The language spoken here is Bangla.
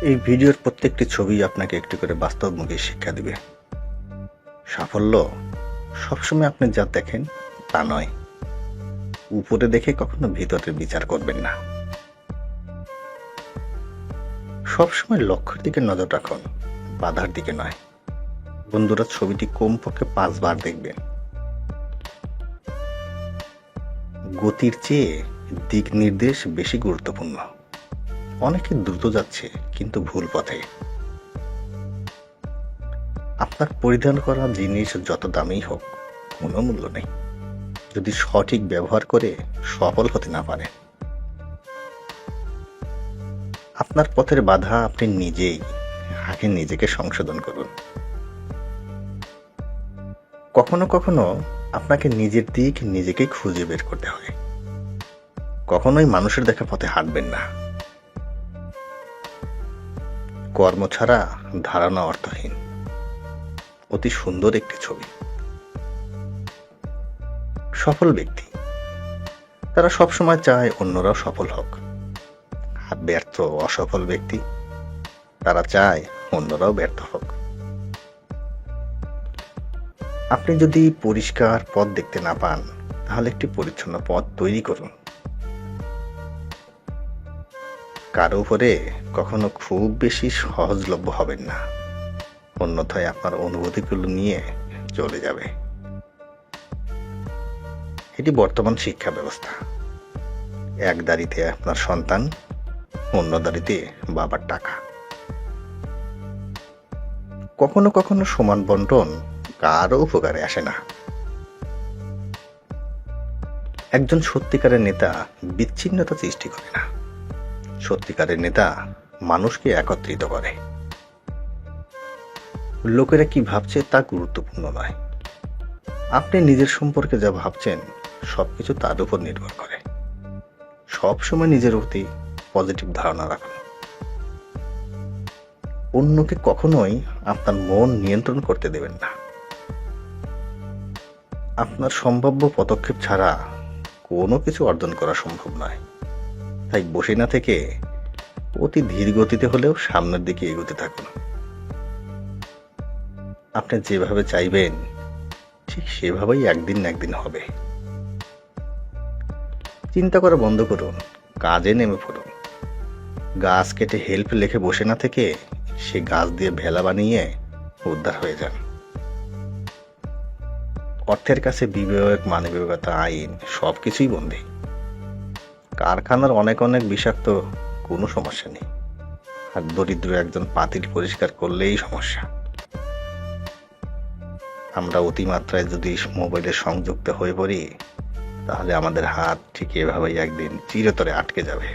এই ভিডিওর প্রত্যেকটি ছবি আপনাকে একটি করে বাস্তবমুখী শিক্ষা দিবে। সাফল্য সবসময় আপনি যা দেখেন তা নয়। উপরে দেখে কখনো ভিতরের বিচার করবেন না। সবসময় লক্ষ্যের দিকে নজর রাখুন, বাধার দিকে নয়। বন্ধুরা, ছবিটি কমপক্ষে 5 বার দেখবেন। গতির চেয়ে দিক নির্দেশ বেশি গুরুত্বপূর্ণ। অনেকে দ্রুত যাচ্ছে কিন্তু ভুল পথে। আপনার পরিধান করা জিনিস যত দামি হোক, কোনো মূল্য নেই যদি সঠিক ব্যবহার করে সফল হতে না পারে। আপনার পথের বাধা আপনি নিজেই, আগে নিজেকে সংশোধন করুন। কখনো কখনো আপনাকে নিজের দিক নিজেকেই খুঁজে বের করতে হয়। কখনোই মানুষের দেখা পথে হাঁটবেন না। কর্ম ছাড়া ধারণা অর্থহীন। অতি সুন্দর একটি ছবি। সফল ব্যক্তি তারা সবসময় চায় অন্যরাও সফল হোক। আর ব্যর্থ অসফল ব্যক্তি তারা চায় অন্যরাও ব্যর্থ হোক। আপনি যদি পরিষ্কার পথ দেখতে না পান, তাহলে একটি পরিচ্ছন্ন পথ তৈরি করুন। কারো উপরে কখনো খুব বেশি সহজলভ্য হবেন না, অন্যথায় আপনার অনুভূতিগুলো নিয়ে চলে যাবে। এটি বর্তমান শিক্ষা ব্যবস্থা। এক দাড়িতে আপনার সন্তান, অন্য দাড়িতে বাবার টাকা। কখনো কখনো সমান বন্টন কারো উপকারে আসে না। একজন সত্যিকারের নেতা বিচ্ছিন্নতা সৃষ্টি করে না। সত্যিকারের নেতা মানুষকে একত্রিত করে। লোকেরা কি ভাবছে তা গুরুত্বপূর্ণ নয়। আপনি নিজের সম্পর্কে যা ভাবছেন সবকিছু তার উপর নির্ভর করে। সবসময় নিজের প্রতি পজিটিভ ধারণা রাখুন। অন্যকে কখনোই আপনার মন নিয়ন্ত্রণ করতে দেবেন না। আপনার সম্ভাব্য পদক্ষেপ ছাড়া কোনো কিছু অর্জন করা সম্ভব নয়। তাই বসে না থেকে অতি ধীর গতিতে হলেও সামনের দিকে এগোতে থাকুন। আপনি যেভাবে চাইবেন ঠিক সেভাবেই একদিন না একদিন হবে। চিন্তা করা বন্ধ করুন, কাজে নেমে পড়ুন। গাছ কেটে হেল্প লিখে বসে না থেকে সে গাছ দিয়ে ভেলা বানিয়ে উদ্ধার হয়ে যান। অর্থের কাছে বিবেক, মানবিকতা, আইন সবকিছুই বন্দী। কারখানার অনেক অনেক বিষাক্ত কোনো সমস্যা নেই, আর দরিদ্র একজন পাতিল পরিষ্কার করলেই সমস্যা। আমরা অতিমাত্রায় যদি মোবাইলে সংযুক্ত হয়ে পড়ি, তাহলে আমাদের হাত ঠিক এভাবেই একদিন চিরতরে আটকে যাবে।